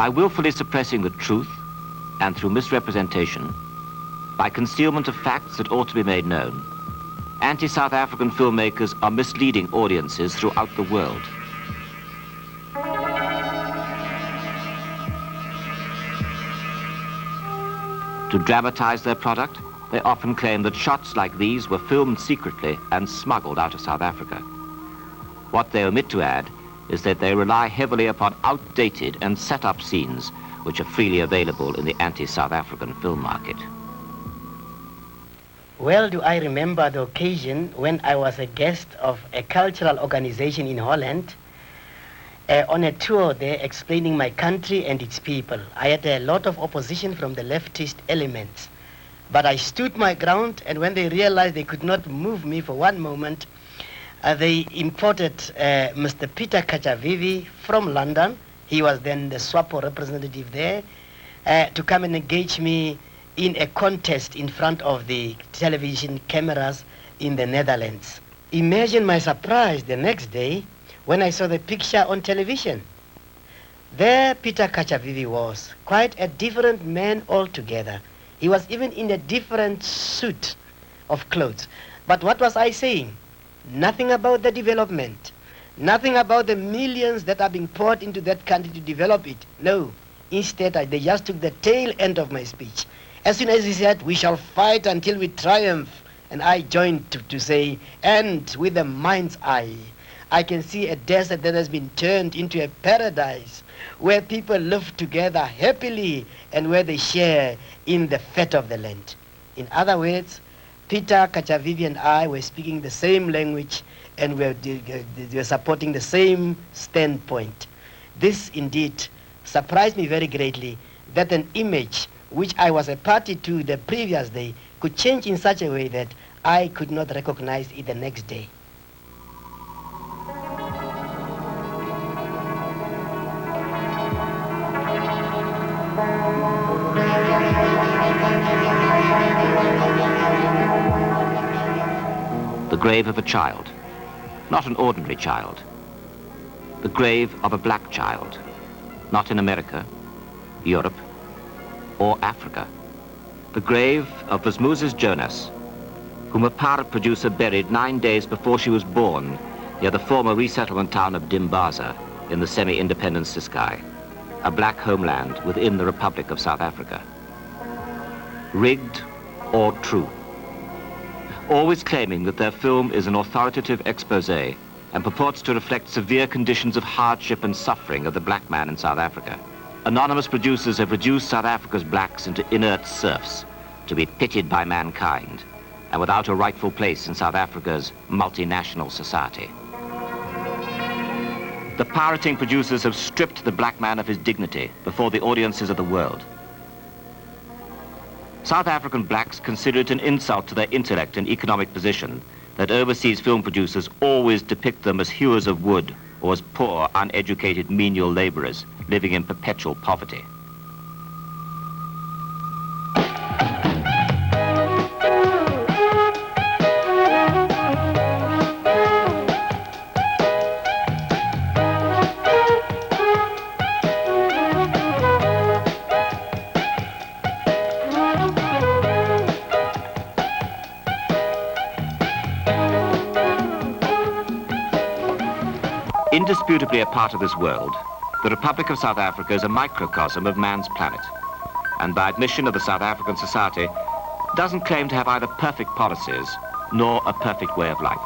By willfully suppressing the truth and through misrepresentation, by concealment of facts that ought to be made known, anti-South African filmmakers are misleading audiences throughout the world. To dramatize their product, they often claim that shots like these were filmed secretly and smuggled out of South Africa. What they omit to add is that they rely heavily upon outdated and set-up scenes which are freely available in the anti-South African film market. Well, do I remember the occasion when I was a guest of a cultural organization in Holland on a tour there explaining my country and its people. I had a lot of opposition from the leftist elements, but I stood my ground, and when they realized they could not move me for one moment, they imported Mr. Peter Kachavivi from London. He was then the SWAPO representative there, to come and engage me in a contest in front of the television cameras in the Netherlands. Imagine my surprise the next day when I saw the picture on television. There Peter Kachavivi was, quite a different man altogether. He was even in a different suit of clothes. But what was I saying? Nothing about the development, nothing about the millions that are being poured into that country to develop it. No, instead they just took the tail end of my speech. As soon as he said, we shall fight until we triumph, and I joined to say, and with a mind's eye, I can see a desert that has been turned into a paradise where people live together happily and where they share in the fat of the land. In other words, Peter Kachavivi and I were speaking the same language, and we were supporting the same standpoint. This indeed surprised me very greatly, that an image which I was a party to the previous day could change in such a way that I could not recognize it the next day. The grave of a child, not an ordinary child. The grave of a black child, not in America, Europe, or Africa. The grave of Moses Jonas, whom a pirate producer buried 9 days before she was born near the former resettlement town of Dimbaza in the semi-independent Ciskei, a black homeland within the Republic of South Africa. Rigged or true? Always claiming that their film is an authoritative expose and purports to reflect severe conditions of hardship and suffering of the black man in South Africa. Anonymous producers have reduced South Africa's blacks into inert serfs to be pitied by mankind and without a rightful place in South Africa's multinational society. The pirating producers have stripped the black man of his dignity before the audiences of the world. South African blacks consider it an insult to their intellect and economic position that overseas film producers always depict them as hewers of wood or as poor, uneducated, menial laborers living in perpetual poverty. Indisputably a part of this world, the Republic of South Africa is a microcosm of man's planet, and by admission of the South African society, doesn't claim to have either perfect policies nor a perfect way of life.